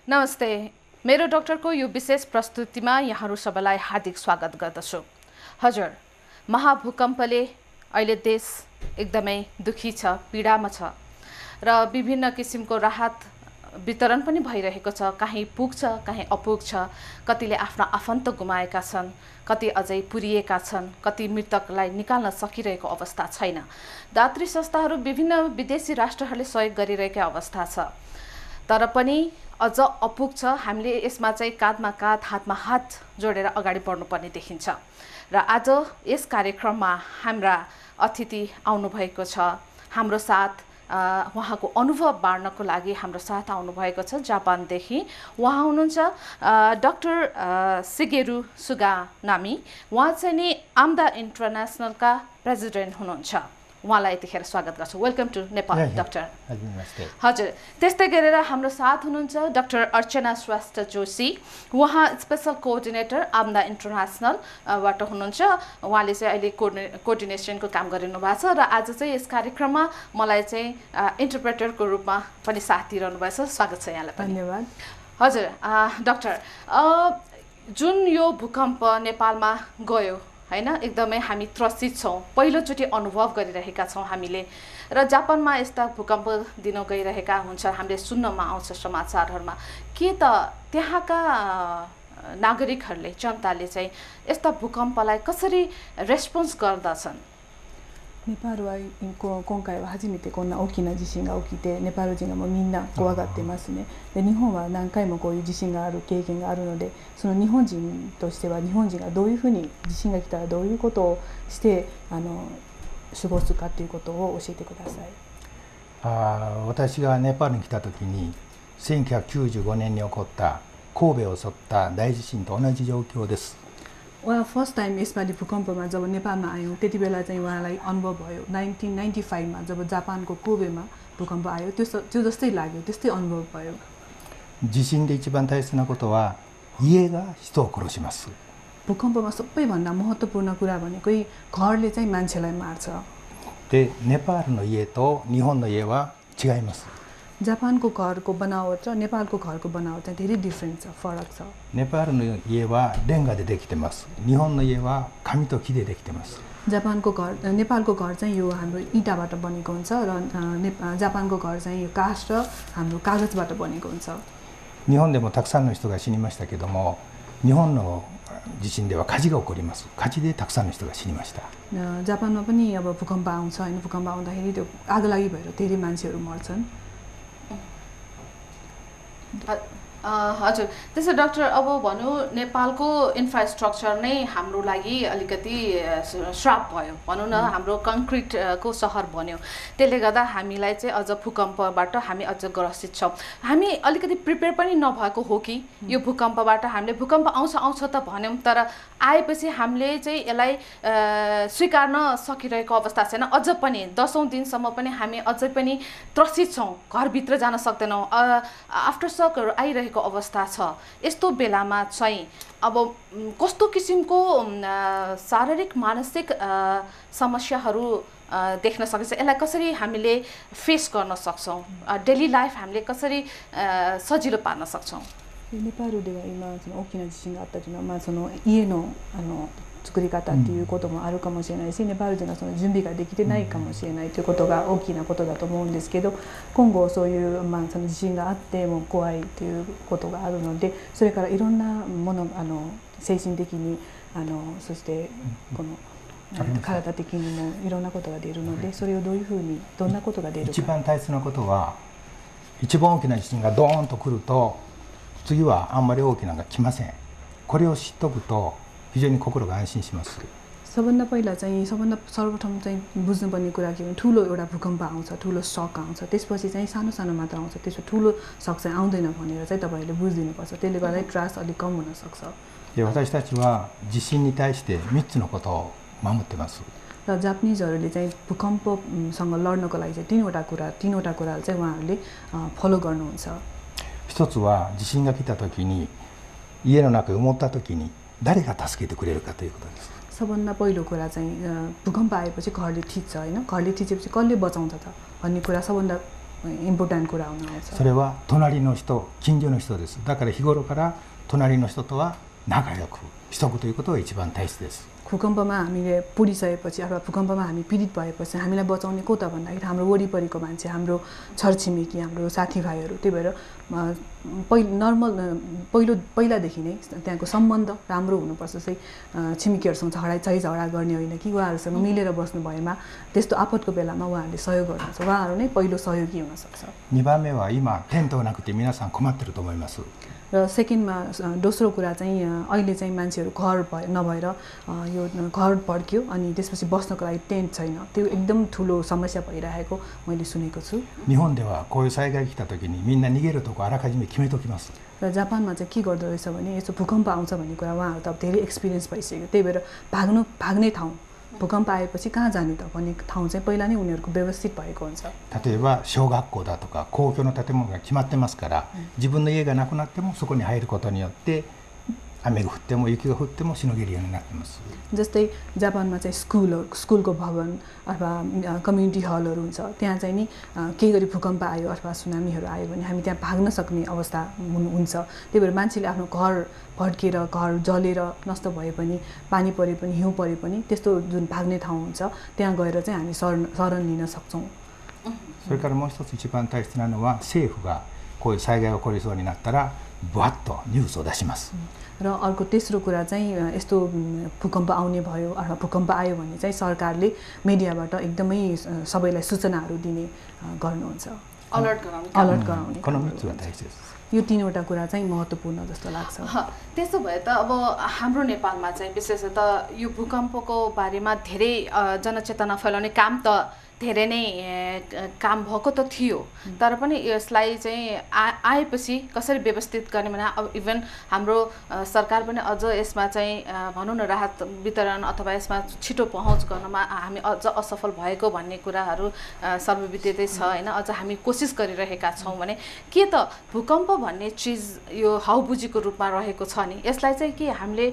नमस्ते मेरो डाक्टरको यो विशेष प्रस्तुतिमा यहाँहरू सबैलाई हार्दिक स्वागत गर्दछु। हजुर, महाभूकम्पले अहिले देश एकदमै दुखी छ, पीडामा छ र विभिन्न किसिमको राहत वितरण पनि भइरहेको छ। कहीँ पुग्छ, कहीँ अपुग्छ। कतिले आफ्ना आफन्त गुमाएका छन्, कति अझै पुरिएका छन्, कति मृतकलाई निकाल्न सकिरहेको अवस्था छैन। दात्री संस्थाहरू विभिन्न विदेशी राष्ट्रहरूले सहयोग गरिरहेको अवस्था छ, तर पनि अझ अपुग छ। हामीले यसमा चाहिँ काँधमा काँध, हातमा हात जोडेर अगाडि बढ्नुपर्ने देखिन्छ। र आज यस कार्यक्रममा हाम्रा अतिथि आउनुभएको छ। हाम्रो साथ उहाँको अनुभव बाँड्नको लागि हाम्रो साथ आउनुभएको छ जापानदेखि। उहाँ हुनुहुन्छ डाक्टर सिगेरु सुगानामी। उहाँ चाहिँ नि आम्दा इन्टरनेसनलका प्रेसिडेन्ट हुनुहुन्छ। उहाँलाई यतिखेर स्वागत गर्छु। Welcome to Nepal doctor. हजुर, त्यस्तै गरेर हाम्रो साथ हुनुहुन्छ डाक्टर अर्चना श्रेष्ठ जोशी। उहाँ स्पेसल कोअर्डिनेटर आम्दा इन्टरनेसनलबाट हुनुहुन्छ। उहाँले चाहिँ अहिले कोअर्डिनेसनको काम गरिनु भएको छ र आज चाहिँ यस कार्यक्रममा मलाई चाहिँ इन्टरप्रेटरको रूपमा पनि साथ दिइरहनु भएको छ। स्वागत छ यहाँलाई। धन्यवाद। हजुर डाक्टर, जुन यो भूकम्प नेपालमा गयो हैन, एकदमै हामी त्रसित छौँ, पहिलोचोटि अनुभव गरिरहेका छौँ हामीले। र जापानमा यस्ता भूकम्प दिन गइरहेका हुन्छ, हामीले सुन्नमा आउँछ समाचारहरूमा। के त त्यहाँका नागरिकहरूले, जनताले चाहिँ यस्ता भूकम्पलाई कसरी रेस्पोन्स गर्दछन्? ネパールは今回は初めてこんな大きな地震が起きて、ネパール人がもうみんな怖がってますね。で、日本は何回もこういう地震がある経験があるので、その日本人としては日本人がどういうふうに地震が来たらどういうことをして過ごすかということを教えてください。私がネパールに来た時に1995年に起こった神戸を襲った大地震と同じ状況です。फर्स्ट टाइम यसपालि भूकम्पमा जब नेपालमा आयौँ त्यति बेला चाहिँ उहाँलाई अनुभव भयो। 1995 मा जब जापानको कोबेमा भूकम्प आयो त्यो जस्तै लाग्यो, त्यस्तै अनुभव भयो। 地震で一番大切なことは家が人を殺します。 भूकम्पमा सबैभन्दा महत्त्वपूर्ण कुरा भनेकै घरले चाहिँ मान्छेलाई मार्छ। で、ネパールの家と日本の家は違います。 जापानको घरको बनावट र नेपालको घरको बनावट चाहिँ धेरै डिफरेन्ट छ, फरक छ। ネパールの家はレンガでできてます。日本の家は紙と木でできてます。 नेपालको घर चाहिँ यो हाम्रो इँटाबाट बनेको हुन्छ र जापानको घर चाहिँ यो काठ र हाम्रो कागजबाट बनेको हुन्छ। 日本でもたくさんの人が死にましたけども、日本の地震では火事が起こります。火事でたくさんの人が死にました。 जापानमा पनि अब भूकम्प आउँछ हैन, भूकम्प आउँदाखेरि त्यो आगलागी भएर धेरै मान्छेहरू मर्छन्। हजुर, त्यसो डाक्टर, अब भनौँ नेपालको इन्फ्रास्ट्रक्चर नै हाम्रो लागि अलिकति श्राप भयो भनौँ न। हाम्रो कङ्क्रिटको सहर बन्यो, त्यसले गर्दा हामीलाई चाहिँ अझ भूकम्पबाट हामी अझ ग्रसित छौँ। हामी अलिकति प्रिपेयर पनि नभएको हो कि यो भूकम्पबाट? हामीले भूकम्प आउँछ त भन्यौँ, तर आएपछि हामीले चाहिँ यसलाई स्वीकार्न सकिरहेको अवस्था छैन। अझ पनि 10औं दिनसम्म पनि हामी अझै पनि त्रसित छौँ, घरभित्र जान सक्दैनौँ, आफ्टर सकहरू आइरहेको अवस्था छ। यस्तो बेलामा चाहिँ अब कस्तो किसिमको शारीरिक मानसिक समस्याहरू देख्न सकिन्छ? यसलाई कसरी हामीले फेस गर्न सक्छौँ? डेली लाइफ हामीले कसरी सजिलो पार्न सक्छौँ? ネパールでは今大きな地震があったというのは、その家の作り方っていうこともあるかもしれないし、ネパール人がその準備ができてないかもしれないということが大きなことだと思うんですけど、今後そういうその地震があっても怖いということがあるので、それからいろんなもの精神的にそしてこの体的にもいろんなことが出るので、それをどういうふうにどんなことが出るか。一番大切なことは、一番大きな地震がドーンと来ると次はあんまり大きなのが来ません。これを知っておくと非常に心が安心します。 सबभन्दा पहिला चाहिँ सर्वप्रथम चाहिँ बुझ्नुपर्ने कुरा के भने ठुलो एउटा भूकम्प आउँछ, ठुलो सक आउँछ, त्यसपछि चाहिँ सानो सानो मात्रा आउँछ, त्यसपछि ठुलो सक चाहिँ आउँदैन भनेर चाहिँ तपाईहरुले बुझिदिनुपर्छ। त्यसले गर्दा ट्रास्ट अलि कम हुन सक्छ। 私たちは地震に対して3つのことを守ってます。 र जापानिजहरुले चाहिँ भूकम्पसँग लड्नको लागि चाहिँ तीनवटा कुरा चाहिँ उहाँहरुले फलो गर्नुहुन्छ। 一つは地震が来た時に家の中に埋もった時に誰が助けてくれるかということです。 सबभन्दा पहिलो कुरा चाहिँ भूकम्प आएपछि घरले थिच्छ हैन, घरले थिचेपछि कसले बचाउँछ त भन्ने कुरा सबभन्दा インポータントकुरा हुन आउँछ それは隣の人、近所の人です。だから日頃から隣の人とは仲良くしとくということが一番大切です。 भूकम्पमा हामीले पुरिसकेपछि अथवा भूकम्पमा हामी पीडित भएपछि हामीलाई बचाउने को त भन्दाखेरि हाम्रो वरिपरिको मान्छे, हाम्रो छरछिमेकी, हाम्रो साथीभाइहरू। त्यही भएर पहिलादेखि नै त्यहाँको सम्बन्ध राम्रो हुनुपर्छ। चाहिँ छिमेकीहरूसँग झगडा गर्ने होइन कि उहाँहरूसँग मिलेर बस्नु भएमा त्यस्तो आपतको बेलामा उहाँहरूले सहयोग गर्नुहुन्छ। उहाँहरू नै पहिलो सहयोगी हुन सक्छ। 2番目は今テントなくて皆さん困ってると思います。 र सेकेन्डमा दोस्रो कुरा चाहिँ अहिले चाहिँ मान्छेहरू घर नभएर यो घर पड्क्यो अनि त्यसपछि बस्नको लागि टेन्ट छैन। त्यो एकदम ठुलो समस्या भइरहेको मैले सुनेको छु। 日本ではこういう災害が来た時にみんな逃げるとこあらかじめ決めときます。 र जापानमा चाहिँ के गर्दो रहेछ भने यस्तो भूकम्प आउँछ भन्ने कुरा उहाँहरू त अब धेरै एक्सपिरियन्स भइसक्यो। त्यही भएर भाग्ने ठाउँ भूकम्प आएपछि कहाँ जाने त भन्ने ठाउँ चाहिँ पहिला नै उनीहरूको व्यवस्थित भएको हुन्छ। 例えば小学校だとか公共の建物が決まってますから、自分の家がなくなってもそこに入ることによって雨が降っても雪が降ってもしのげるようになってます。 जस्तै जापानमा चाहिँ स्कुलको भवन अथवा कम्युनिटी हलहरू हुन्छ। त्यहाँ चाहिँ नि केही गरी भूकम्प आयो अथवा सुनामीहरू आयो भने हामी त्यहाँ भाग्न सक्ने अवस्था हुन्छ। त्यही भएर मान्छेले आफ्नो घर भड्केर घर जलेर नष्ट भए पनि पानी परे पनि हिउँ परे पनि त्यस्तो जुन भाग्ने ठाउँ हुन्छ त्यहाँ गएर चाहिँ हामी शरण लिन सक्छौँ। それからもう一つ一番大切なのは政府がこういう災害が起こりそうになったらバッとニュースを出します。 र अर्को तेस्रो कुरा चाहिँ यस्तो भूकम्प आउने भयो अथवा भूकम्प आयो भने चाहिँ सरकारले मिडियाबाट एकदमै सबैलाई सूचनाहरू दिने गर्नुहुन्छ। अलर्ट गराउने この3つが大切です。 यो तीनवटा कुरा चाहिँ महत्त्वपूर्ण जस्तो लाग्छ। त्यसो भए त अब हाम्रो नेपालमा चाहिँ विशेषतः यो भूकम्पको बारेमा धेरै जनचेतना फैलाउने काम त धेरै नै काम भएको त थियो। तर पनि यसलाई चाहिँ आएपछि कसरी व्यवस्थित गर्ने भने अब इभन हाम्रो सरकार पनि अझ यसमा चाहिँ भनौँ न राहत वितरण अथवा यसमा छिटो पहुँच गर्नमा हामी अझ असफल भएको भन्ने कुराहरू सर्वविदितै छ हैन। अझ हामी कोसिस गरिरहेका छौँ भने के त भूकम्प भन्ने चिज यो हाउबुजीको रूपमा रहेको छ नि यसलाई चाहिँ के हामीले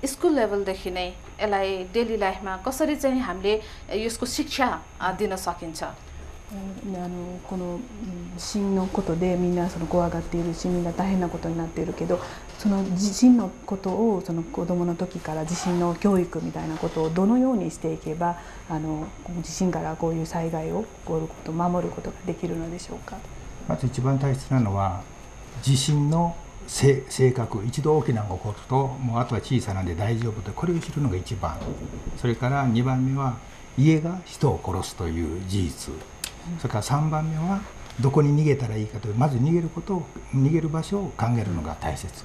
स्कुल लेभलदेखि नै यसलाई डेली लाइफमा कसरी चाहिँ हामीले यसको शिक्षा दिन सकिन्छ। この地震のことでみんな怖がっているしみんな大変なことになっているけど、その地震のことを子どもの時から地震の教育みたいなことをどのようにしていけば地震からこういう災害を起こること守ることができるのでしょうか。 まず一番大切なのは地震の性格、一度大きなのが起こるともうあとは小さなんで大丈夫とこれを知るのが一番。それから2番目は家が人を殺すという事実。それから3番目はどこに逃げたらいいかというまず逃げる場所を考えるのが大切。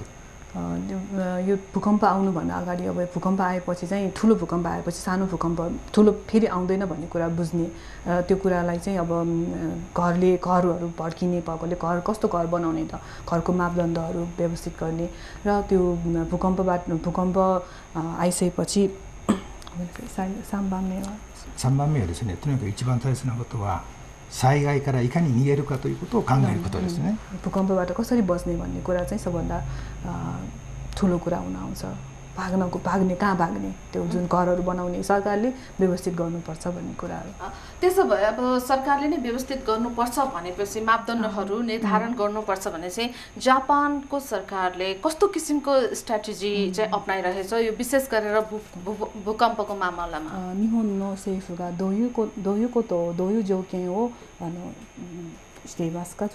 यो भूकम्प आउनुभन्दा अगाडि अब भूकम्प आएपछि चाहिँ ठुलो भूकम्प आएपछि सानो भूकम्प ठुलो फेरि आउँदैन भन्ने कुरा बुझ्ने त्यो कुरालाई चाहिँ अब घरहरू भड्किने भएकोले घर कस्तो घर बनाउने त घरको मापदण्डहरू व्यवस्थित गर्ने र त्यो भूकम्प आइसकेपछि 3番目はですね、とにかく一番大切なことは災害からいかに逃げるかということを考えることですね。 भूकम्पबाट कसरी बस्ने भन्ने कुरा चाहिँ सबभन्दा ठुलो कुरा हुन आउँछ। भाग्ने कहाँ भाग्ने त्यो जुन घरहरू बनाउने सरकारले व्यवस्थित गर्नुपर्छ भन्ने कुराहरू। त्यसो भए अब सरकारले नै व्यवस्थित गर्नुपर्छ भनेपछि मापदण्डहरू निर्धारण गर्नुपर्छ भने चाहिँ जापानको सरकारले कस्तो किसिमको स्ट्र्याटेजी चाहिँ अप्नाइरहेछ यो विशेष गरेर भूकम्पको मामलामा। 日本の政府がどういうことをどういう条件をしていますか。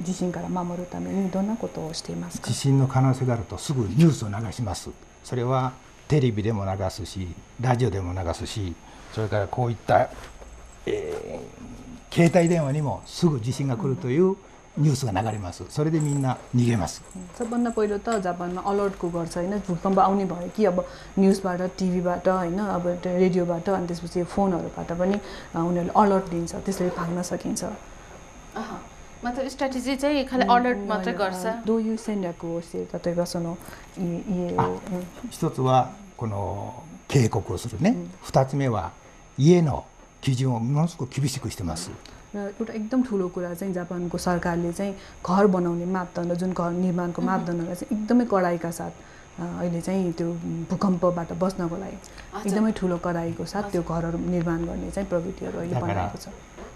地震から守るためにどんなことをしていますか。地震の可能性があるとすぐニュースを流します。それはテレビでも流すしラジオでも流すしそれからこういった、携帯電話にもすぐ地震が来るというニュースが流れます。それでみんな逃げます。 सबभन्दा पहिलो त जापानमा अलर्टको गर्छ हैन। भूकम्प आउने भयो कि अब न्युजबाट टिभीबाट हैन अब रेडियोबाट अनि त्यसपछि फोनहरुबाट पनि उनीहरुले अलर्ट दिन्छ। त्यसरी भाग्न सकिन्छ। मतलब स्ट्र्याटेजी चाहिँ खाली अलर्ट मात्रै गर्छ। どういう戦略をして例えば家を一つはこの警告をするね。二つ目は家の基準をものすごく厳しくしてます。 एउटा एकदम ठुलो कुरा चाहिँ जापानको सरकारले चाहिँ घर बनाउने मापदण्ड जुन घर निर्माणको मापदण्डलाई चाहिँ एकदमै कडाइका साथ अहिले चाहिँ त्यो भूकम्पबाट बस्नको लागि एकदमै ठुलो कडाइको साथ त्यो घरहरू निर्माण गर्ने चाहिँ प्रवृत्तिहरू अहिले बनाएको छ।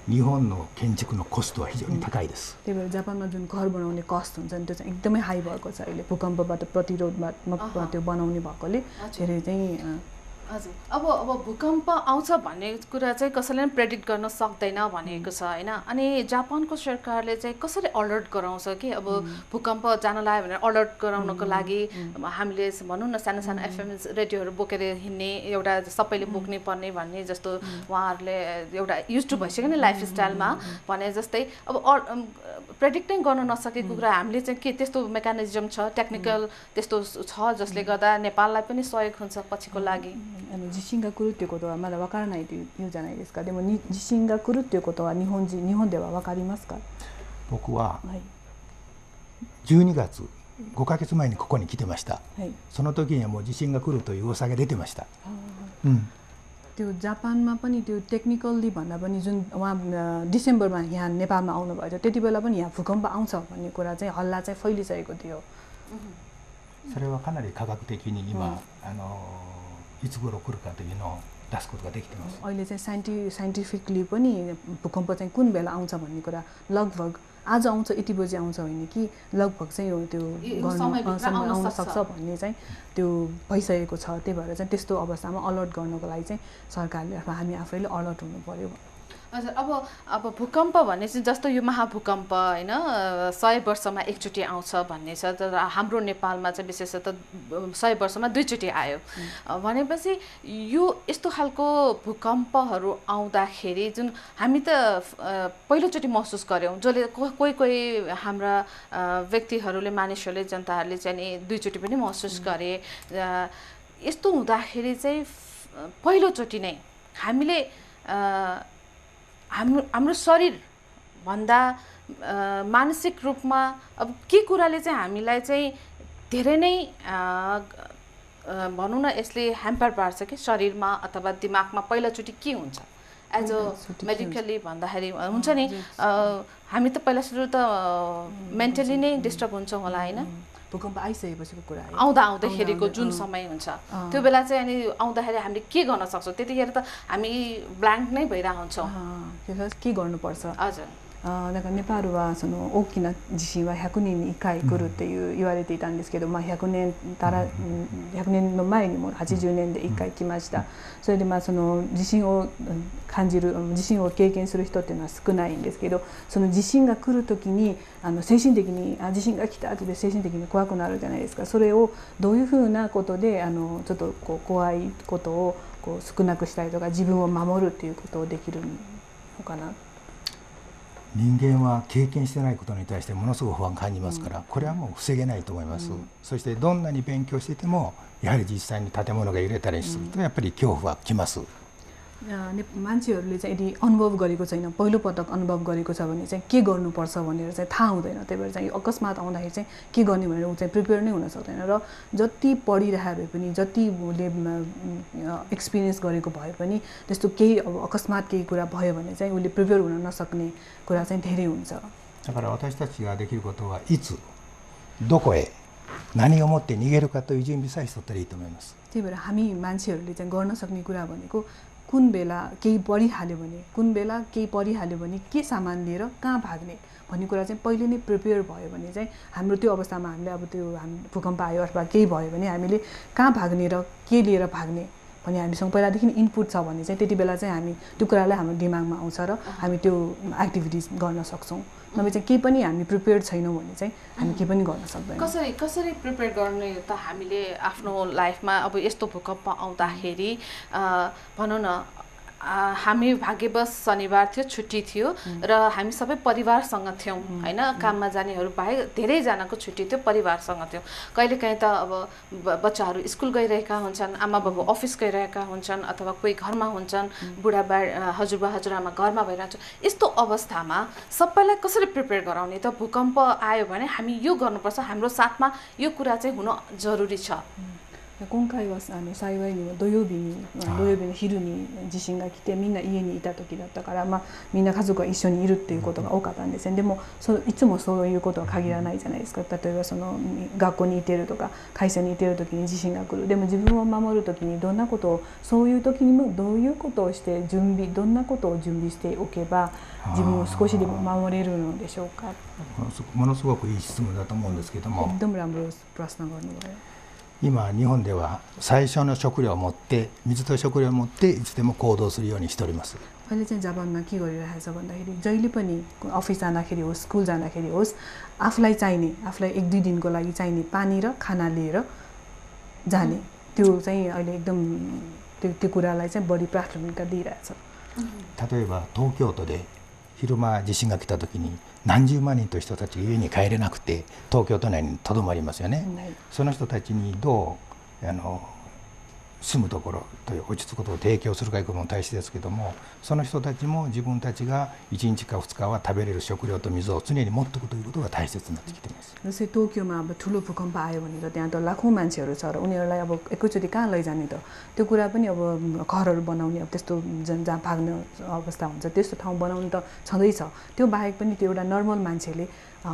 日本の建築のコストは非常に高いです。त्यही भएर जापानमा जुन घर बनाउने कस्ट हुन्छ नि त्यो चाहिँ एकदमै हाई भएको छ अहिले भूकम्पबाट प्रतिरोधात्मक त्यो बनाउने भएकोले धेरै चाहिँ हजुर अब भूकम्प आउँछ भन्ने कुरा चाहिँ कसैले पनि प्रेडिक्ट गर्न सक्दैन भनेको छ हैन अनि जापानको सरकारले चाहिँ कसरी अलर्ट गराउँछ कि अब भूकम्प जान लाग्यो भने अलर्ट गराउनको लागि हामीले भनौँ न सानो सानो एफएम रेडियोहरू बोकेर हिँड्ने एउटा सबैले बोक्नै पर्ने भन्ने जस्तो उहाँहरूले एउटा युज टु भइसक्यो नि लाइफस्टाइलमा भने जस्तै अब प्रेडिक्ट नै गर्न नसकेको कुरा हामीले चाहिँ के त्यस्तो मेकानिजम छ टेक्निकल त्यस्तो छ जसले गर्दा नेपाललाई पनि सहयोग हुन्छ पछिको लागि 地震が来るということはまだわからないというじゃないですか。でも地震が来るということは日本ではわかりますか？僕は12月5ヶ月前にここに来てました。その時にはもう地震が来るという噂が出てました。त्यो जापानमा पनि त्यो टेक्निकली भन्दा पनि जुन उहाँ डिसेम्बरमा यहाँ नेपालमा आउनुभएको थियो त्यति बेला पनि यहाँ भूकम्प आउँछ भन्ने कुरा चाहिँ हल्ला चाहिँ फैलिसकेको थियो। それはかなり科学的に今いつ頃来るかというのを出すことができています。अहिले चाहिँ साइन्टिफिकली पनि भूकम्प चाहिँ कुन बेला आउँछ भन्ने कुरा लगभग आज आउँछ यति बजे आउँछ होइन कि लगभग चाहिँ त्यो समय आउन सक्छ भन्ने चाहिँ त्यो भइसकेको छ। त्यही भएर चाहिँ त्यस्तो अवस्थामा अलर्ट गर्नको लागि चाहिँ सरकारले अथवा हामी आफैले अलर्ट हुनु पर्यो। हजुर अब भूकम्प भन्ने चाहिँ जस्तो यो महाभूकम्प हैन 100 वर्षमा एकचोटि आउँछ भन्ने छ तर हाम्रो नेपालमा चाहिँ विशेषतः 100 वर्षमा दुईचोटि आयो भनेपछि यो यस्तो खालको भूकम्पहरू आउँदाखेरि जुन हामी त पहिलोचोटि महसुस गर्यौं जसले कोही हाम्रा व्यक्तिहरूले मानिसहरूले जनताहरूले चाहिँ नि दुईचोटि पनि महसुस गरे यस्तो हुँदाखेरि चाहिँ पहिलोचोटि नै हामीले हाम्रो शरीर भन्दा मानसिक रूपमा अब के कुराले चाहिँ हामीलाई चाहिँ धेरै नै भनौं न यसले ह्याम्पर पार्छ कि शरीरमा अथवा दिमागमा पहिलोचोटि के हुन्छ एज अ मेडिकली भन्दाखेरि हुन्छ नि हामी त पहिला सुरु त मेन्टली नै डिस्टर्ब हुन्छौं होला हैन भूकम्प आइसकेपछिको कुरा आउँदाखेरिको जुन समय हुन्छ त्यो बेला चाहिँ अनि आउँदाखेरि हामीले के गर्न सक्छौं त्यतिखेर त हामी ब्ल्याङ्क नै भइरा हुन्छौं के गर्नुपर्छ हजुर だからネパールはその大きな地震は100年に1回来るって言われていたんですけど、100年の前にも80年で1回来ました。それでその地震を感じる地震を経験する人っていうのは少ないんですけど、その地震が来る時に精神的に地震が来たって精神的に怖くなるじゃないですか。それをどういうふうなことでちょっとこう怖いことをこう少なくしたりとか自分を守るっていうことをできるのかな。人間は経験してないことに対してものすごく不安を感じますから、これはもう防げないと思います。そしてどんなに勉強しててもやはり実際に建物が揺れたりするとやっぱり恐怖はきます。मान्छेहरूले चाहिँ यदि अनुभव गरेको छैन पहिलो पटक अनुभव गरेको छ भने चाहिँ के गर्नुपर्छ भनेर चाहिँ थाहा हुँदैन। त्यही भएर चाहिँ अकस्मात आउँदाखेरि चाहिँ के गर्ने भनेर उ चाहिँ प्रिपेयर नै हुन सक्दैन र जति पढिरहेको भए पनि जति उले एक्सपिरियन्स गरेको भए पनि त्यस्तो केही अकस्मात केही कुरा भयो भने चाहिँ उले प्रिपेयर हुन नसक्ने कुरा चाहिँ धेरै हुन्छ। だから私たちができることはいつどこへ何を持って逃げるかという準備さえしとったらいいと思います。 त्यही भएर हामी मान्छेहरूले चाहिँ गर्न सक्ने कुरा भनेको कुन बेला केही परिहाल्यो भने कुन बेला केही परिहाल्यो भने के सामान लिएर कहाँ भाग्ने भन्ने कुरा चाहिँ पहिले नै प्रिपेयर भयो भने चाहिँ हाम्रो त्यो अवस्थामा हामीले अब त्यो भूकम्प आयो अथवा केही भयो भने हामीले कहाँ भाग्ने र के लिएर भाग्ने भन्ने हामीसँग पहिलादेखि इनपुट छ भने चाहिँ त्यति बेला चाहिँ हामी त्यो कुरालाई हाम्रो दिमागमा आउँछ र हामी त्यो एक्टिभिटिज गर्न सक्छौं। नभए चाहिँ केही पनि हामी प्रिपेयर छैनौं भने चाहिँ हामी केही पनि गर्न सक्दैनौं। कसरी प्रिपेयर गर्ने त हामीले आफ्नो लाइफमा अब यस्तो भूकम्प आउँदाखेरि भनौं न हामी भाग्यवश शनिबार थियो छुट्टी थियो र हामी सबै परिवारसँग थियौं हैन काममा जानेहरू बाहेक धेरै जनाको छुट्टी थियो परिवारसँग थियो। कहिलेकाहीँ त अब बच्चाहरू स्कुल गइरहेका हुन्छन् आमा बाबु अफिस गइरहेका हुन्छन् अथवा कोही घरमा हुन्छन् बुढाबा हजुरबा हजुरआमा घरमा भइरहन्छ। यस्तो अवस्थामा सबैलाई कसरी प्रिपेयर गराउने त भूकम्प आयो भने हामी यो गर्नुपर्छ हाम्रो साथमा यो कुरा चाहिँ हुन जरुरी छ। 今回は幸いにも土曜日の昼に地震が来てみんな家にいた時だったから、みんな家族が一緒にいるっていうことが多かったんですね。でもいつもそういうことは限らないじゃないですか。例えば学校にいてるとか会社にいてる時に地震が来る。でも自分を守る時にどんなことをそういう時にもどういうことをしてどんなことを準備しておけば自分を少しでも守れるのでしょうか。ものすごくいい質問だと思うんですけども。एकदम राम्रो प्रश्न गर्नुभयो。今日本では最初の食料を持って水と食料を持っていつでも行動するようにしております。अहिले चाहिँ जापानमा के गरिरहेको छ भन्दाखेरि जहिले पनि अफिस जाँदाखेरि होस् स्कुल जाँदाखेरि होस् आफूलाई 1-2 दिनको लागि चाहिने पानी र खाना लिएर जाने त्यो चाहिँ अहिले एकदम त्यो कुरालाई चाहिँ बढी प्राथमिकता दिइरहेछ। 例えば東京都で昼間地震が来た時に何十万人という人たちが家に帰れなくて東京都内にとどまりますよね。その人たちにどう住むところという落ち着くことを提供するかいうことも大切ですけども、その人たちも自分たちが1日か2日は食べれる食料と水を常に持っておくということが大切になってきています。जस्तै टोकियोमा अब ठुलो भूकम्प आयो भने त त्यहाँ त लाखौँ मान्छेहरू छ र उनीहरूलाई अब एकैचोटि कहाँ लैजाने त त्यो कुरा पनि अब घरहरू बनाउने अब त्यस्तो जहाँ भाग्ने अवस्था हुन्छ त्यस्तो ठाउँ बनाउनु त छँदैछ। त्यो बाहेक पनि त्यो एउटा नर्मल मान्छेले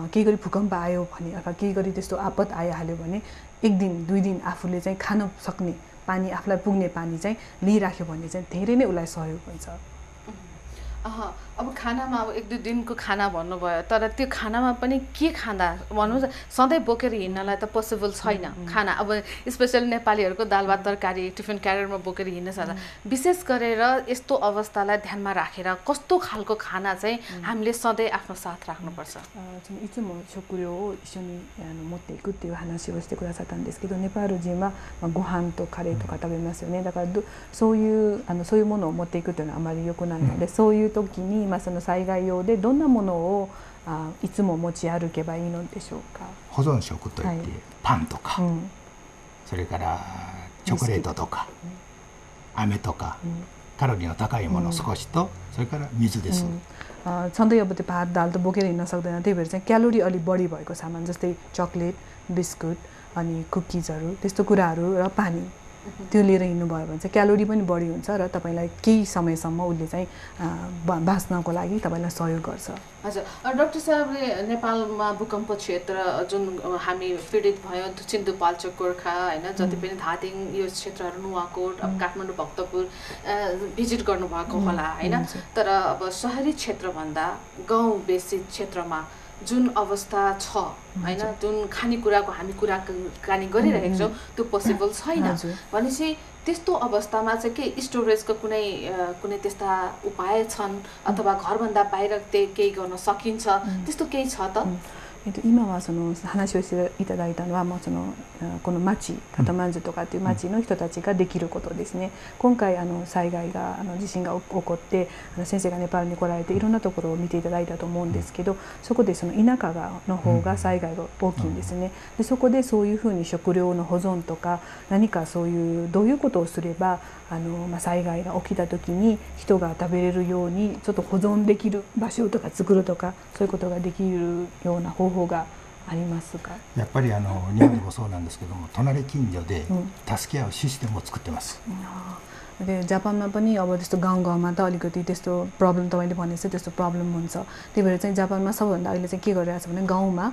केही गरी भूकम्प आयो भने अथवा केही गरी त्यस्तो आपत आइहाल्यो भने 1 दिन 2 दिन आफूले चाहिँ खान सक्ने पानी आफूलाई पुग्ने पानी चाहिँ लिइराख्यो भने चाहिँ धेरै नै उसलाई सहयोग हुन्छ। अब खानामा अब 1-2 दिनको खाना भन्नुभयो तर त्यो खानामा पनि के खाँदा भन्नु सधैँ बोकेर हिँड्नलाई त पोसिबल छैन खाना। अब स्पेशली नेपालीहरूको दाल भात तरकारी टिफिन क्यारियरमा बोकेर हिँड्न सक्छ। विशेष गरेर यस्तो अवस्थालाई ध्यानमा राखेर कस्तो खालको खाना चाहिँ हामीले सधैँ आफ्नो साथ राख्नुपर्छ? いつも食料を一緒に持っていくっていう話をしてくださったんですけど、ネパール人はご飯とカレーとか食べますよね。だからそういうものを持っていくっていうのはあまり良くないので、そういう時にその災害用でどんなものをいつも持ち歩けばいいのでしょうか。保存食といってパンとか、それからチョコレートとか飴とかカロリーの高いもの少しとそれから水です。सधैँ अब त्यो भात दाल त बोकेर हिँड्न सक्दैन, त्यही भएर चाहिँ क्यालोरी अलि बढी भएको सामान जस्तै चकलेट बिस्कुट अनि कुकिजहरू त्यस्तो कुराहरू र पानी त्यो लिएर हिँड्नुभयो भने चाहिँ क्यालोरी पनि बढी हुन्छ र तपाईलाई केही समयसम्म उसले चाहिँ बाँच्नको लागि तपाईलाई सहयोग गर्छ। हजुर डाक्टर साहबले नेपालमा भूकम्प क्षेत्र जुन हामी पीडित भयो सिन्धुपाल्चोक गोर्खा हैन जति पनि धादिङ यो क्षेत्रहरू नुवाकोट अब काठमाडौँ भक्तपुर भिजिट गर्नुभएको होला हैन। तर अब शहरी क्षेत्रभन्दा गाउँ बेसी क्षेत्रमा जुन अवस्था छ हैन जुन खानेकुराको हामी कुराकानी गरिरहेका छौँ त्यो पोसिबल छैन भनेपछि त्यस्तो अवस्थामा चाहिँ के स्टोरेजको कुनै त्यस्ता उपाय छन् अथवा घरभन्दा बाहिर केही गर्न सकिन्छ त्यस्तो केही छ त? 今は話をしていただいたのはこの町片万住とかっていう町の人たちができることですね。今回災害が地震が起こって先生がネパールに来られていろんなところを見ていただいたと思うんですけど、そこで田舎の方が災害が大きいんですね。でそこでそういうふうに食料の保存とか何かそういうどういうことをすれば災害が起きた時に人が食べれるようにちょっと保存できる場所とか作るとかそういうことができるような方法がありますか？やっぱり日本でもそうなんですけども隣近所で助け合うシステムを作ってます。でजापानमा पनि अब त्यस्तो गाउँमा त अलिकति त्यस्तो प्रब्लम तपाईले भनेछ त्यस्तो प्रब्लम हुन्छ। त्यही भएर चाहिँ जापानमा सबभन्दा अहिले चाहिँ के गरिरहेछ भने गाउँमा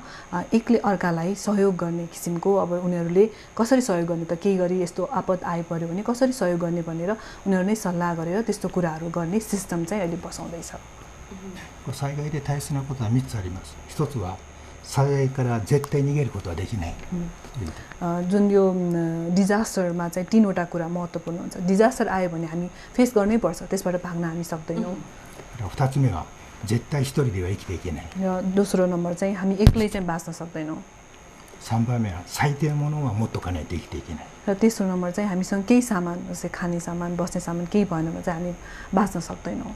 एकले अर्कालाई सहयोग गर्ने किसिमको अब उनीहरूले कसरी सहयोग गर्ने त केही गरी यस्तो आपत आइपर्यो भने कसरी सहयोग गर्ने भनेर उनीहरू नै सल्लाह गरेर त्यस्तो कुराहरू गर्ने सिस्टम चाहिँ अहिले बसाउँदैछ। 災害で大切なことは3つあります。一つは災害から絶対逃げることはできない。जुन यो डिजास्टरमा चाहिँ 3वटा कुरा महत्त्वपूर्ण हुन्छ। डिजास्टर आयो भने हामी फेस गर्नै पर्छ, त्यसबाट भाग्न हामी सक्दैनौँ। 2つ目は絶対一人では生きていけない。र दोस्रो नम्बर चाहिँ हामी एक्लै चाहिँ बाँच्न सक्दैनौँ। 3番目は最低のものは持っとかないと生きていけない。 र तेस्रो नम्बर चाहिँ हामीसँग केही सामान जस्तै खाने सामान बस्ने सामान केही भएन भने चाहिँ हामी बाँच्न सक्दैनौँ।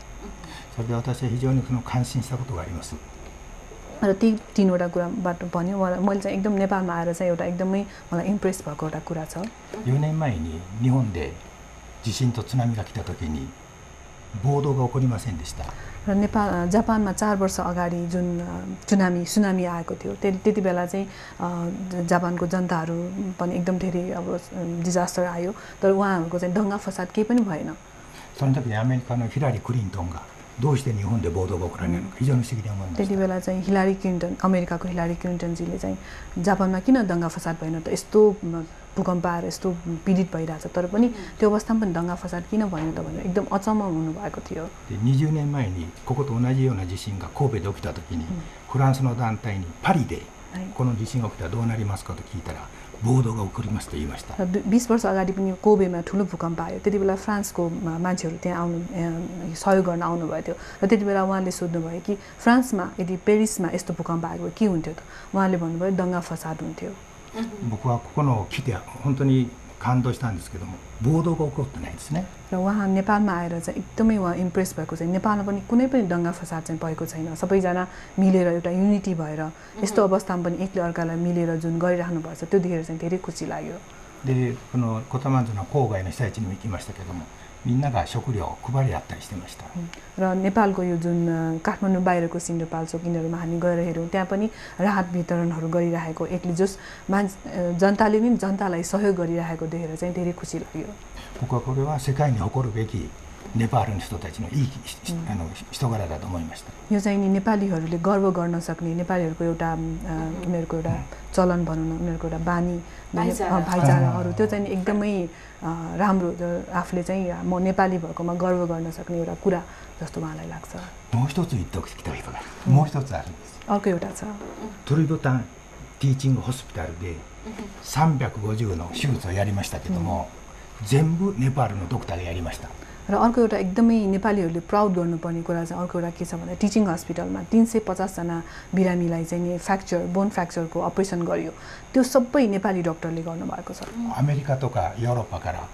それで私は非常に感心したことがあります。 र ती 3वटा कुराबाट भन्यो मैले चाहिँ एकदम नेपालमा आएर चाहिँ एउटा एकदमै मलाई इम्प्रेस भएको एउटा कुरा छ। 4年前に日本で地震と津波が来た時に暴動が起こりませんでした。 र जापानमा 4 वर्ष अगाडि जुन सुनामी आएको थियो त्यति बेला चाहिँ जापानको जनताहरू पनि एकदम धेरै अब डिजास्टर आयो तर उहाँहरूको चाहिँ दंगा फसाद केही पनि भएन その時にアメリカのヒラリー・クリントンがどうして日本で暴動が起こらないのか非常に不思議に思いました。 त्यति बेला चाहिँ हिलारी क्लिन्टन अमेरिकाको हिलारी क्लिन्टनजीले चाहिँ जापानमा किन दंगा फसाद भएन त यस्तो भूकम्प आएर यस्तो पीडित भइरहेछ तर पनि त्यो अवस्थामा पनि दंगा फसाद किन भएन त भनेर एकदम अचम्म हुनुभएको थियो। 20年前にここと同じような地震が神戸で起きた時にフランスの団体にパリでこの地震が起きたらどうなりますかと聞いたら暴動が起こりますと言いました。 20 वर्ष अगाडि पनि कोबेमा ठुलो भूकम्प आयो त्यति बेला फ्रान्सको मान्छेहरू त्यहाँ आउनु सहयोग गर्न आउनुभएको थियो र त्यति बेला उहाँले सोध्नुभयो कि फ्रान्समा यदि पेरिसमा यस्तो भूकम्प आएको भए के हुन्थ्यो त उहाँले भन्नुभयो दंगा फसाद हुन्थ्यो। 僕はここの来て本当に感動したんですけども暴動が起こってないですね。 र उहाँ नेपालमा आएर चाहिँ एकदमै उहाँ इम्प्रेस भएको चाहिँ नेपालमा पनि कुनै पनि दंगा फसाद चाहिँ भएको छैन सबैजना मिलेर एउटा युनिटी भएर यस्तो अवस्थामा पनि एकले अर्कालाई मिलेर जुन गरिराख्नु भएको छ त्यो देखेर चाहिँ धेरै खुसी लाग्यो। でこのコタマンズの郊外の被災地にも行きましたけどもみんなが食料を配り合ったりしてました。 र नेपालको यो जुन काठमाडौँ बाहिरको सिन्धुपाल्चोक यिनीहरूमा हामी गएर हेऱ्यौँ त्यहाँ पनि राहत वितरणहरू गरिरहेको एकले जस जनताले नि जनतालाई सहयोग गरिरहेको देखेर चाहिँ धेरै खुसी लाग्यो। 僕はこれは世界に誇るべきネパールの人たちのいい人柄だと思いました。 यो चाहिँ नि नेपालीहरूले गर्व गर्न सक्ने नेपालीहरूको एउटा उनीहरूको एउटा चलन भनौँ न उनीहरूको एउटा बानी भाइचाराहरू त्यो चाहिँ एकदमै राम्रो आफूले चाहिँ म नेपाली भएकोमा गर्व गर्न सक्ने एउटा कुरा जस्तो मलाई लाग्छ। もう一つ言っておきたいことがもう一つあるんです。 अर्को एउटा छ トリドタンティーチングホスピタルで350の手術をやりましたけども全部ネパールのドクターがやりました。 र अर्को एउटा एकदमै नेपालीहरूले प्राउड गर्नुपर्ने कुरा चाहिँ अर्को एउटा के छ भने टिचिङ हस्पिटलमा 350 जना बिरामीलाई चाहिँ नि बोन फ्र्याक्चरको अपरेसन गरियो त्यो सबै नेपाली डाक्टरले गर्नुभएको छ। アメリカとかヨーロッパから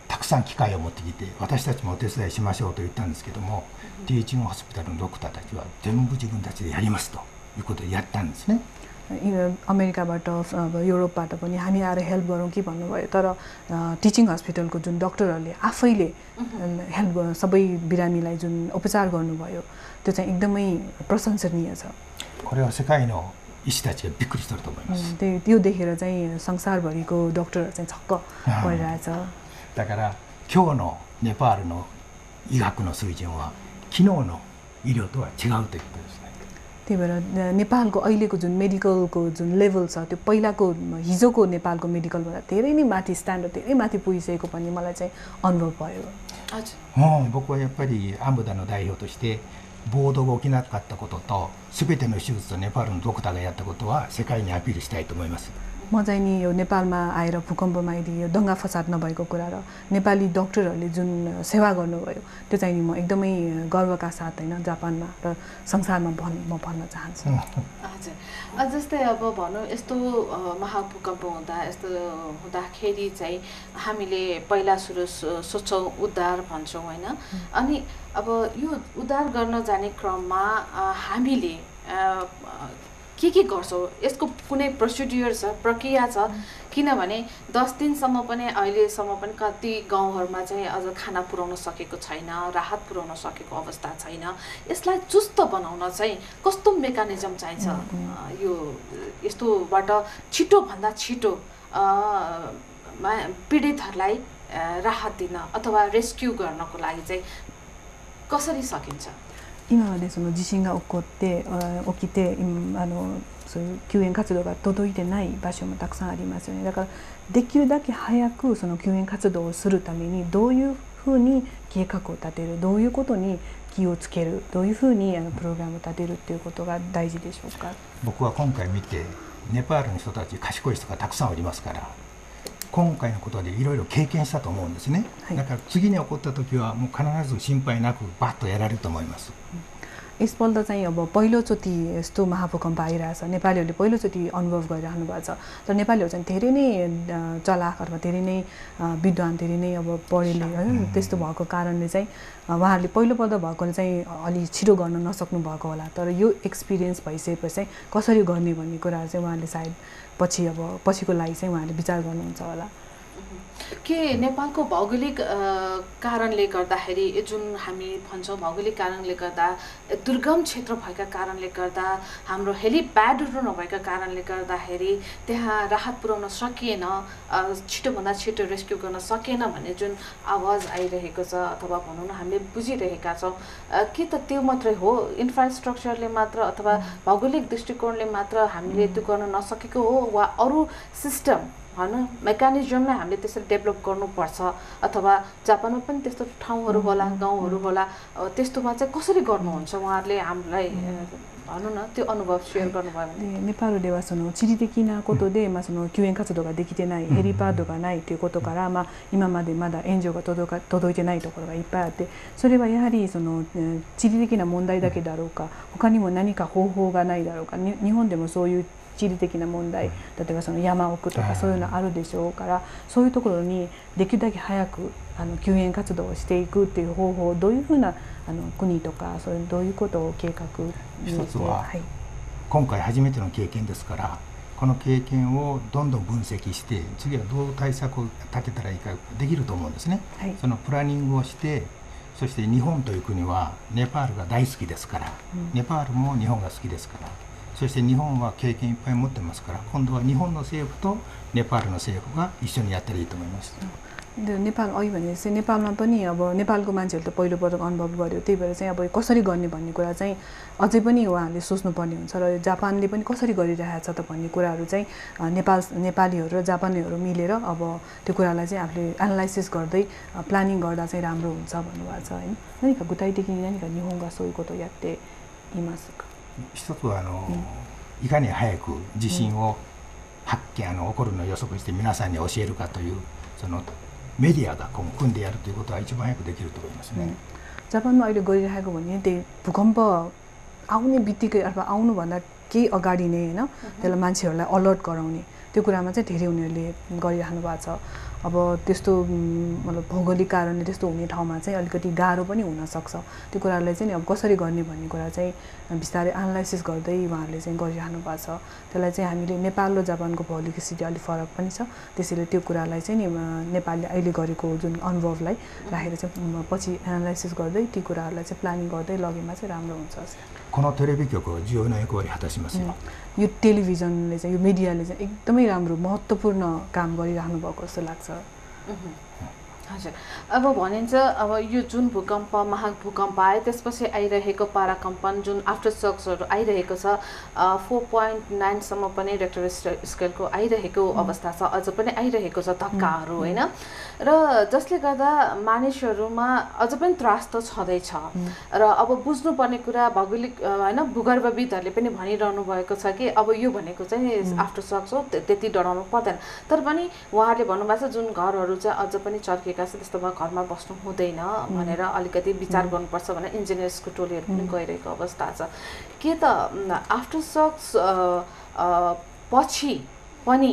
たくさん機械を持ってきて私たちもお手伝いしましょうと言ったんですけどもティーチングホスピタルのドクターたちは全部自分たちでやりますということでやったんですね。 अमेरिकाबाट अब युरोपबाट पनि हामी आएर हेल्प गरौँ कि भन्नुभयो तर टिचिङ हस्पिटलको जुन डाक्टरहरूले आफैले हेल्प सबै बिरामीलाई जुन उपचार गर्नुभयो त्यो चाहिँ एकदमै प्रशंसनीय छ। これは世界の医師たちがびっくりすると思います。 त्यो देखेर चाहिँ संसारभरिको डाक्टरहरू चाहिँ छक्क परिरहेछ। だから今日のネパールの医学の水準は昨日の医療とは違うということですね。 त्यही भएर नेपालको अहिलेको जुन मेडिकलको जुन लेभल छ त्यो पहिलाको हिजोको नेपालको मेडिकलभन्दा धेरै नै माथि स्ट्यान्डर्ड धेरै माथि पुगिसकेको पनि मलाई चाहिँ अनुभव भयो। 僕はやっぱりアムダの代表として暴動が起きなかったことと全ての手術をネパールのドクターがやったことは世界にアピールしたいと思います。 म चाहिँ नि यो नेपालमा आएर भूकम्पमा यदि यो दंगा फसाद नभएको कुरा र नेपाली डाक्टरहरूले जुन सेवा गर्नुभयो त्यो चाहिँ नि म एकदमै गर्वका साथ हैन जापानमा र संसारमा म भन्न चाहन्छु। हजुर जस्तै अब भनौँ यस्तो महाभूकम्प हुँदा यस्तो हुँदाखेरि चाहिँ हामीले पहिला सुरु सोच्छौँ उद्धार भन्छौँ हैन अनि अब यो उद्धार गर्न जाने क्रममा हामीले के गर्छौँ यसको कुनै प्रोसिड्युर छ प्रक्रिया छ किनभने 10 दिनसम्म पनि अहिलेसम्म पनि कति गाउँहरुमा चाहिँ अझ खाना पुर्याउन सकेको छैन राहत पुर्याउन सकेको अवस्था छैन यसलाई चुस्त बनाउन चाहिँ कस्तो मेकानिजम चाहिन्छ यो यस्तोबाट छिटो भन्दा छिटो पीडितहरुलाई राहत दिन अथवा रेस्क्यू गर्नको लागि चाहिँ कसरी सकिन्छ 今はねその地震が起きてそういう救援活動が届いてない場所もたくさんありますよね。だからできるだけ早くその救援活動をするためにどういうふうに計画を立てる、どういうことに気をつける、どういうふうにプログラムを立てるっていうことが大事でしょうか。僕は今回見てネパールの人たち賢い人がたくさんおりますから。今回のことでいろいろ経験したと思うんですね、だから次に起こった時はもう必ず心配なくバッとやられると思います。यसपल्ट चाहिँ अब पहिलोचोटि यस्तो महाभूकम्प आइरहेछ नेपालीहरूले पहिलोचोटि अनुभव गरिरहनु भएको छ तर नेपालीहरू चाहिँ धेरै नै चलाख अथवा धेरै नै विद्वान धेरै नै अब पढेले हैन त्यस्तो भएको कारणले चाहिँ उहाँहरूले पहिलोपल्ट भएकोले चाहिँ अलि छिटो गर्न नसक्नु भएको होला तर यो एक्सपिरियन्स भइसकेपछि चाहिँ कसरी गर्ने भन्ने कुराहरु चाहिँ उहाँहरूले सायद पछिको लागि चाहिँ उहाँहरूले विचार गर्नुहुन्छ होला। के नेपालको भौगोलिक कारणले गर्दाखेरि जुन हामी भन्छौँ भौगोलिक कारणले गर्दा दुर्गम क्षेत्र भएका कारणले गर्दा हाम्रो हेलिप्याडहरू नभएका कारणले गर्दाखेरि त्यहाँ राहत पुर्याउन सकिएन, छिटोभन्दा छिटो रेस्क्यु गर्न सकिएन भन्ने जुन आवाज आइरहेको छ अथवा भनौँ न हामीले बुझिरहेका छौँ, के त त्यो मात्रै हो इन्फ्रास्ट्रक्चरले मात्र अथवा भौगोलिक दृष्टिकोणले मात्र हामीले त्यो गर्न नसकेको हो वा अरू सिस्टम भनौँ मेकानिजमलाई हामीले त्यसरी डेभलप गर्नुपर्छ अथवा जापानमा पनि त्यस्तो ठाउँहरू होला गाउँहरू होला त्यस्तोमा चाहिँ कसरी गर्नुहुन्छ उहाँहरूले हामीलाई भनौँ न त्यो अनुभव सेयर गर्नुभयो भने? ネパールではその地理的なことで、その救援活動ができてない、ヘリパードがないということから、今までまだ援助が届いてないところがいっぱいあって、それはやはりその地理的な問題だけだろうか、他にも何か方法がないだろうか、日本でもそういう地理的な問題、例えばその山奥とかそういうのあるでしょうから、そういうところにできるだけ早く救援活動をしていくっていう方法をどういうふうな国とかそういうどういうことを計画にして、一つは、今回初めての経験ですから、この経験をどんどん分析して次はどう対策を立てたらいいかできると思うんですね、そのプランニングをして、そして日本という国はネパールが大好きですから、ネパールも日本が好きですから、そして日本は経験いっぱい持ってますから、今度は日本の政府とネパールの政府が一緒にやったらいいと思います。नेपाल अघि भने जस्तै नेपालमा पनि अब नेपालको मान्छेहरूले त पहिलोपटक अनुभव गर्यो, त्यही भएर चाहिँ अब कसरी गर्ने भन्ने कुरा चाहिँ अझै पनि उहाँहरूले सोच्नुपर्ने हुन्छ र जापानले पनि कसरी गरिरहेछ त भन्ने कुराहरू चाहिँ नेपालीहरू र जापानीहरू मिलेर अब त्यो कुरालाई चाहिँ आफूले एनालाइसिस गर्दै प्लानिङ गर्दा चाहिँ राम्रो हुन्छ भन्नुभएको छ होइन। 何か具体的に何か日本がそういうことをやっていますか？一つはいかに早く地震を発見起こるのを予測して皆さんに教えるかというそのメディアが組んでやるということは一番早くできると思いますね。जापानमा अहिले गरिरहेको भने त्यही भूकम्प आउने बित्तिकै अथवा आउनुभन्दा केही अगाडि नै होइन त्यसलाई मान्छेहरूलाई अलर्ट गराउने त्यो कुरामा चाहिँ धेरै उनीहरूले गरिराख्नु भएको छ। अब त्यस्तो मतलब भौगोलिक कारणले त्यस्तो हुने ठाउँमा चाहिँ अलिकति गाह्रो पनि हुनसक्छ, त्यो कुरालाई चाहिँ अब कसरी गर्ने भन्ने कुरा चाहिँ बिस्तारै एनालाइसिस गर्दै उहाँहरूले चाहिँ गरिराख्नु भएको छ। त्यसलाई चाहिँ हामीले नेपाल र जापानको भौगोलिक स्थिति अलिक फरक पनि छ, त्यसैले त्यो कुरालाई चाहिँ नि नेपालले अहिले गरेको जुन अनुभवलाई राखेर चाहिँ पछि एनालाइसिस गर्दै ती कुराहरूलाई चाहिँ प्लानिङ गर्दै लगेमा चाहिँ राम्रो हुन्छ। このテレビ局を重要な役割を果たしますよ。यो टेलिभिजनले चाहिँ यो मिडियाले चाहिँ एकदमै राम्रो महत्त्वपूर्ण काम गरिराख्नु भएको जस्तो लाग्छ। हजुर, अब भनिन्छ अब यो जुन भूकम्प महाभूकम्प आयो त्यसपछि आइरहेको पाराकम्पन जुन आफ्टर सक्सहरू आइरहेको छ 4.9 सम्म पनि रेक्टर स्केलको आइरहेको अवस्था छ, अझ पनि आइरहेको छ धक्काहरू होइन, र जसले गर्दा मानिसहरूमा अझ पनि त्रास त छँदैछ र अब बुझ्नुपर्ने कुरा भौगोलिक होइन भूगर्भविदहरूले पनि भनिरहनु भएको छ कि अब यो भनेको चाहिँ आफ्टर सक्स हो, त्यति डराउनु पर्दैन, तर पनि उहाँहरूले भन्नुभएको छ जुन घरहरू चाहिँ अझ पनि चर्के त्यस्तोमा घरमा बस्नु हुँदैन भनेर अलिकति विचार गर्नुपर्छ भनेर इन्जिनियर्सको टोलीहरू पनि गइरहेको अवस्था छ। के त आफ्टर सक्स पछि पनि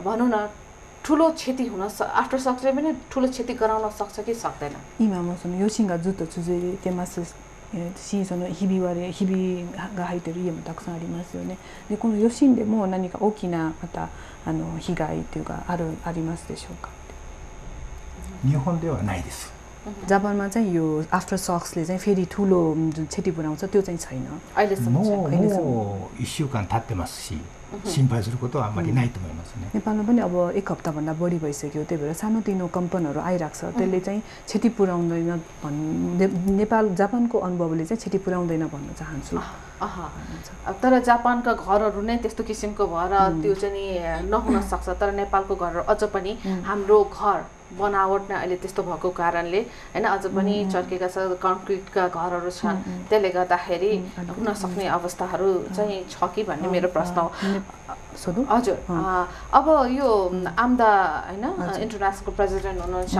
भनौँ न ठुलो क्षति हुन आफ्टर सक्सले पनि ठुलो क्षति गराउन सक्छ कि सक्दैन? 今もその余震がずっと続いてますし、そのひびが入っている家もたくさんありますよね。でこの余震でも何か大きなまた被害というかありますでしょうか？日本ではないです。जापानमा चाहिँ यो आफ्टर सक्सले चाहिँ फेरि ठुलो जुन क्षति पुर्याउँछ त्यो चाहिँ छैन।もう1週間経ってますし、心配することはあんまりないと思いますね。 नेपालमा पनि अब एक हप्ताभन्दा बढी भइसक्यो, त्यही भएर सानोतिनो कम्पनहरू आइरहेको छ, त्यसले चाहिँ क्षति पुर्याउँदैन नेपाल जापानको अनुभवले चाहिँ क्षति पुर्याउँदैन भन्न चाहन्छु। तर जापानका घरहरू नै त्यस्तो किसिमको भएर त्यो चाहिँ नहुन सक्छ, तर नेपालको घरहरू अझ पनि हाम्रो घर बनावट नै अहिले त्यस्तो भएको कारणले हैन अझ पनि चर्केका छ, कन्क्रिटका घरहरू छन्, त्यसले गर्दाखेरि हुन सक्ने अवस्थाहरू चाहिँ छ कि भन्ने मेरो प्रश्न हो। हजुर, अब यो आम्दा हैन इन्टरनेसनल प्रेसिडेन्ट हुनुहुन्छ,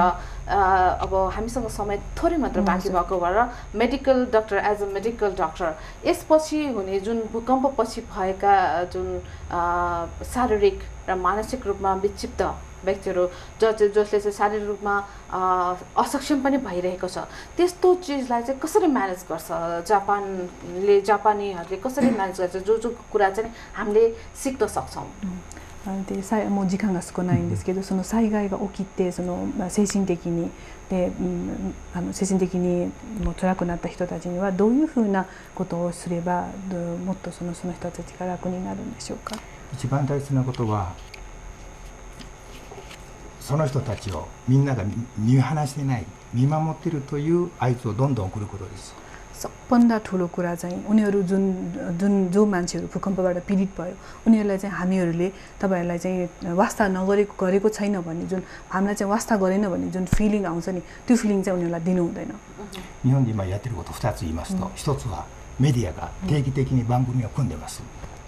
अब हामीसँग समय थोरै मात्र बाँकी भएको भएर medical doctor as a medical doctor यसपछि हुने जुन भूकम्पपछि भएका जुन शारीरिक र मानसिक रूपमा विक्षिप्त व्यक्तिहरू जसले चाहिँ शारीरिक रूपमा असक्षम पनि भइरहेको छ, त्यस्तो चिजलाई चाहिँ कसरी म्यानेज गर्छ जापानीहरूले कसरी म्यानेज गर्छ, जो कुरा चाहिँ हामीले सिक्न सक्छौँ? でもう時間が少ないんですけど、その災害が起きてその、精神的に精神的にも辛くなった人たちにはどういうふうなことをすればもっとその人たちが楽になるんでしょうか。一番大切なことはその人たちをみんなが見放してない、見守っているという合図をどんどん送ることです。सबभन्दा ठुलो कुरा चाहिँ उनीहरू जो मान्छेहरू भूकम्पबाट पीडित भयो उनीहरूलाई चाहिँ हामीहरूले तपाईहरुलाई चाहिँ वास्ता गरेको छैन भन्ने जुन हामीलाई चाहिँ वास्ता गरेन भन्ने जुन फिलिङ आउँछ नि त्यो फिलिङ चाहिँ उनीहरूलाई दिनु हुँदैन। 日本で今やってること2つ言いますと、1つはメディアが定期的に番組を組んでます。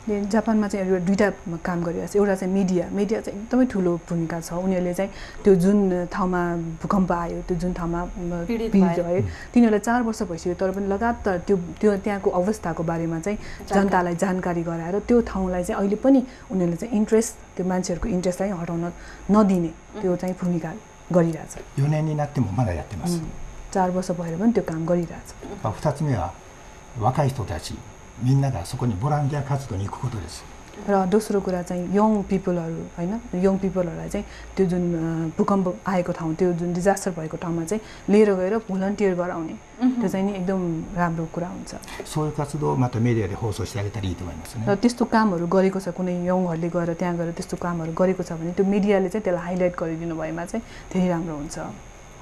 जापानमा चाहिँ दुईटा काम गरिरहेको छ। एउटा चाहिँ मिडिया चाहिँ एकदमै ठुलो भूमिका छ। उनीहरूले चाहिँ त्यो जुन ठाउँमा भूकम्प आयो त्यो जुन ठाउँमा पीडित भयो तिनीहरूलाई 4 वर्ष भइसक्यो तर पनि लगातार त्यो त्यहाँको अवस्थाको बारेमा चाहिँ जनतालाई जानकारी गराएर त्यो ठाउँलाई चाहिँ अहिले पनि उनीहरूले चाहिँ इन्ट्रेस्ट त्यो मान्छेहरूको इन्ट्रेस्टलाई हटाउन नदिने त्यो चाहिँ भूमिका गरिरहेछ। 4年になってもまだやってます。 4 वर्ष भएर पनि त्यो काम गरिरहेछ। 2つ目は若い人たちみんながそこにボランティア活動に行くことです。 र दोस्रो कुरा चाहिँ यङ पिपलहरु हैन यङ पिपलहरुलाई चाहिँ त्यो जुन भूकम्प आएको ठाउँ त्यो जुन डिजास्टर भएको ठाउँमा चाहिँ लिएर गएर भोलन्टियर गराउने त्यो चाहिँ नि एकदम राम्रो कुरा हुन्छ। そういう活動をまたメディアで放送してあげたらいいと思いますね。 र त्यस्तो कामहरु गरेको छ कुनै यङहरुले गएर त्यहाँ गएर त्यस्तो कामहरु गरेको छ भने त्यो मिडियाले चाहिँ त्यसलाई हाइलाइट गरिदिनु भएमा चाहिँ धेरै राम्रो हुन्छ।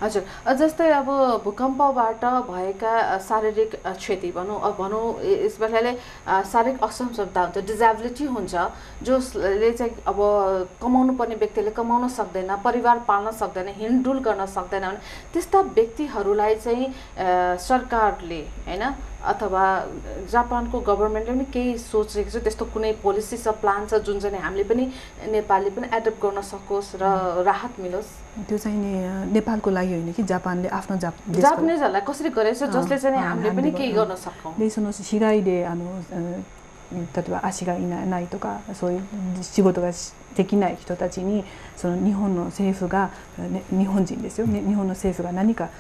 हजुर जस्तै अब भूकम्पबाट भएका शारीरिक क्षति भनौँ यसले शारीरिक असक्षमता हुन्छ, डिजेबिलिटी हुन्छ, जसले चाहिँ अब कमाउनु पर्ने व्यक्तिले कमाउन सक्दैन, परिवार पाल्न सक्दैन, हिँडडुल गर्न सक्दैन भने त्यस्ता व्यक्तिहरूलाई चाहिँ सरकारले हैन अथवा जापानको गभर्नमेन्टले पनि केही सोचेको छ त्यस्तो कुनै पोलिसी छ प्लान छ जुन चाहिँ हामीले पनि नेपालले पनि एडप्ट गर्न सकोस् र राहत मिलोस्। त्यो चाहिँ नि नेपालको लागि होइन कि जापानले आफ्नो जापानिजहरुलाई कसरी गरेछ जसले चाहिँ हामीले पनि केही गर्न सकौं। でその被害で例えば足がないとかそういう仕事ができない人たちにその日本の政府が日本人ですよね、日本の政府が何か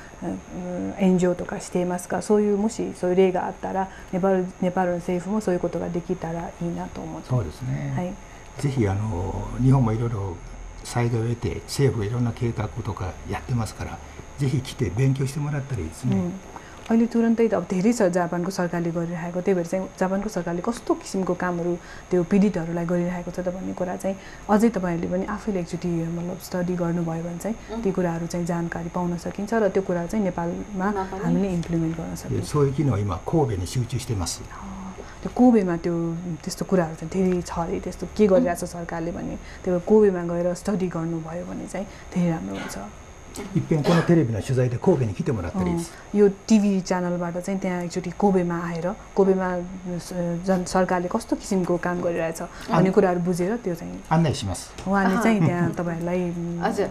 援助とかしていますか、そういうもしそういう例があったらネパールの政府もそういうことができたらいいなと思って。そうですね。はい。ぜひ日本もいろいろ災害を得て政府がいろんな計画とかやってますから、ぜひ来て勉強してもらったらいいですね。अहिले तुरन्तै अब धेरै छ जापानको सरकारले गरिरहेको, त्यही भएर चाहिँ जापानको सरकारले कस्तो किसिमको कामहरू त्यो पीडितहरूलाई गरिरहेको छ त भन्ने कुरा चाहिँ अझै तपाईहरुले पनि आफैले एकचोटी मतलब स्टडी गर्नुभयो भने चाहिँ ती कुराहरू चाहिँ जानकारी पाउन सकिन्छ र त्यो कुरा चाहिँ नेपालमा हामीले इम्प्लिमेन्ट गर्न सकिन्छ। そういう機能今神戸に集中してます。 त्यो कोबेमा त्यो त्यस्तो कुराहरू चाहिँ धेरै छ अरे, त्यस्तो के गरिरहेछ सरकारले भने त्यो कोबेमा गएर स्टडी गर्नुभयो भने चाहिँ धेरै राम्रो हुन्छ। 一遍このテレビの取材で神戸に来てもらったらいいです。 यो टिभी च्यानलबाट चाहिँ त्यहाँ एकचोटी कोबेमा आएर कोबेमा सरकारले कस्तो किसिमको काम गरिरहेछ भन्ने कुराहरू बुझेर त्यो चाहिँ 案内します。 उहाँले चाहिँ त्यहाँ तपाईहरुलाई हजुर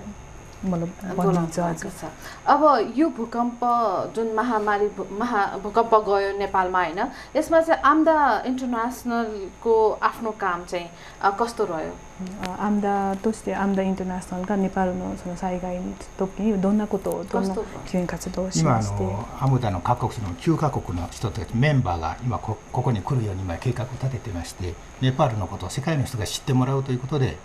मतलब भन्नुहुन्छ। अब यो भूकम्प जुन महामारी भूकम्प गयो नेपालमा हैन, यसमा चाहिँ आम्दा इन्टरनेशनलको आफ्नो काम चाहिँ कस्तो रह्यो? आम्दा इंटरनेशनल का नेपालのその災害時にどんなことをどんな救援活動をしまして、アムダの各国の9カ国の人たちメンバーが今ここに来るように今計画を立ててまして、ネパールのことを世界の人が知ってもらうということで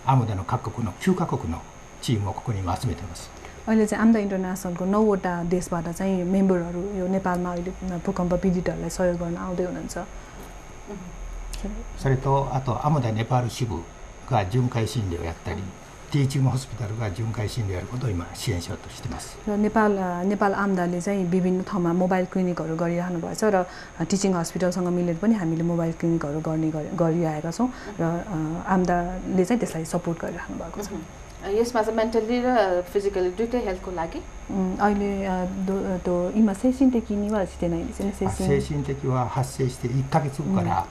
アムダの各国の9カ国のチームをここに今集めています。 अहिले चाहिँ आम्दा इन्टरनेशनलको 9 वटा देशबाट चाहिँ मेम्बरहरू यो नेपालमा अहिले भूकम्प पीडितहरूलाई सहयोग गर्न आउँदै हुनुहुन्छ। それとあとアムダネパール支部が巡回診療をやったり、ティーチングホスピタルが巡回診療をやることを今支援しようとしています。 नेपाल आम्दाले चाहिँ विभिन्न ठाउँमा मोबाइल क्लिनिकहरू गरिरहनु भएको छ र टिचिङ हस्पिटलसँग मिलेर पनि हामीले मोबाइल क्लिनिकहरू गरिरहेका छौं र आम्दाले चाहिँ त्यसलाई सपोर्ट गरिरहनु भएको छ। यसमा चाहिँ मेन्टली र फिजिकली दुईटै हेल्थको लागि 今精神的にはしてないんですよね。精神的は発生して1ヶ月後から、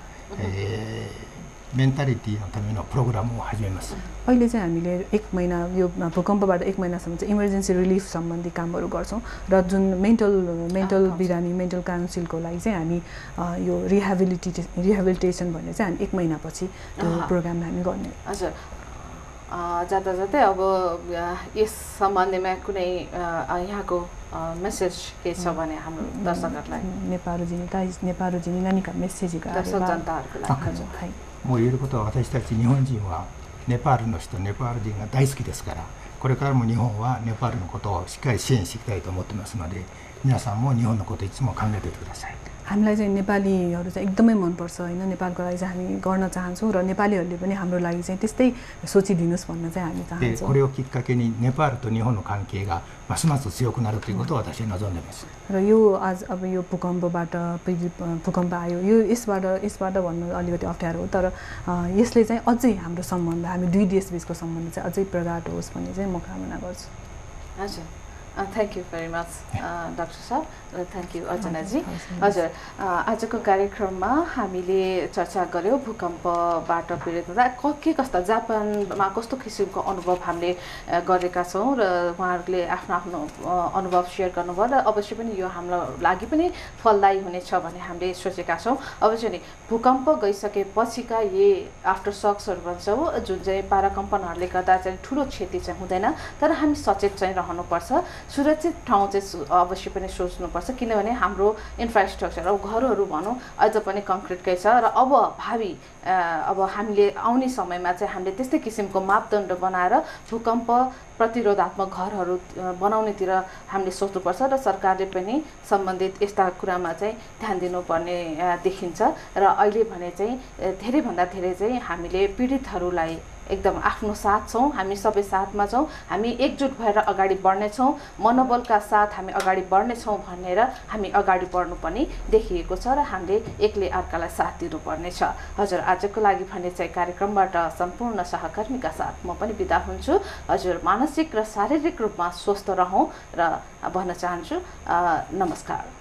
メンタリティのためのプログラムを始めます。 अहिले चाहिँ हामीले 1 महिना यो भूकम्पबाट 1 महिनासम्म चाहिँ इमर्जेन्सी रिलिफ सम्बन्धी कामहरू गर्छौं र जुन मेन्टल बिरामी मेन्टल काउन्सिलको लागि चाहिँ हामी यो रिहेबिलिटेसन भन्ने चाहिँ हामी 1 महिनापछि त्यो प्रोग्राम हामी गर्ने। हजुर जाता जातै अब यस सम्बन्धमा कुनै यहाँको मेसेज के छ भने हाम्रो दर्शकहरुलाई नेपाल जिनी何かメッセージがあれば दर्शक जनताहरुको लागि もう言えることは私たち日本人はネパールの人ネパール人が大好きですから、これからも日本はネパールのことをしっかり支援していきたいと思ってますので、皆さんも日本のこといつも考えていてください。हामीलाई चाहिँ नेपालीहरू चाहिँ एकदमै मनपर्छ होइन, नेपालको लागि चाहिँ हामी गर्न चाहन्छौँ र नेपालीहरूले पनि हाम्रो लागि चाहिँ त्यस्तै सोचिदिनुहोस् भन्न चाहिँ हामी で चाहन्छौँ これをきっかけにネパールと日本の関係がますます強くなるということを私は望んでいます。 र यो आज अब यो भूकम्पबाट भूकम्प आयो, यो यसबाट भन्नु अलिकति अप्ठ्यारो हो, तर यसले चाहिँ अझै हाम्रो सम्बन्ध, हामी दुई देशबीचको सम्बन्ध चाहिँ अझै प्रगाढ होस् भन्ने चाहिँ म कामना गर्छु। हजुर, thank you very much doctor साहब, थ्याङ्क यू अर्चनाजी। हजुर, आजको कार्यक्रममा हामीले चर्चा गऱ्यौँ भूकम्पबाट पीडित हुँदा के कस्ता जापानमा कस्तो किसिमको अनुभव हामीले गरेका छौँ र उहाँहरूले आफ्नो आफ्नो अनुभव सेयर गर्नुभयो र अवश्य पनि यो हाम्रो लागि पनि फलदायी हुनेछ भन्ने हामीले सोचेका छौँ। अवश्य नै भूकम्प गइसकेपछिका यी आफ्टर सक्सहरू भन्छौँ जुन चाहिँ पाराकम्पनहरूले गर्दा चाहिँ ठुलो क्षति चाहिँ हुँदैन, तर हामी सचेत चाहिँ रहनुपर्छ, सुरक्षित ठाउँ चाहिँ अवश्य पनि सोच्नुपर्छ, किनभने हाम्रो इन्फ्रास्ट्रक्चर अब घरहरू भनौँ अझ पनि कङ्क्रिटकै छ र अब भावी अब हामीले आउने समयमा चाहिँ हामीले त्यस्तै किसिमको मापदण्ड बनाएर भूकम्प प्रतिरोधात्मक घरहरू बनाउनेतिर हामीले सोच्नुपर्छ र सरकारले पनि सम्बन्धित यस्ता कुरामा चाहिँ ध्यान दिनुपर्ने देखिन्छ। र अहिले भने चाहिँ धेरैभन्दा धेरै चाहिँ हामीले पीडितहरूलाई एकदम आफ्नो साथ छौँ, हामी सबै साथमा छौँ, हामी एकजुट भएर अगाडि बढ्नेछौँ, मनोबलका साथ हामी अगाडि बढ्नेछौँ भनेर हामी अगाडि बढ्नु पनि देखिएको छ र हामीले एकले अर्कालाई साथ दिनुपर्नेछ। हजुर, आजको लागि भने चाहिँ कार्यक्रमबाट सम्पूर्ण सहकर्मीका साथ म पनि बिदा हुन्छु। हजुर, मानसिक र शारीरिक रूपमा स्वस्थ रहौँ र भन्न चाहन्छु नमस्कार।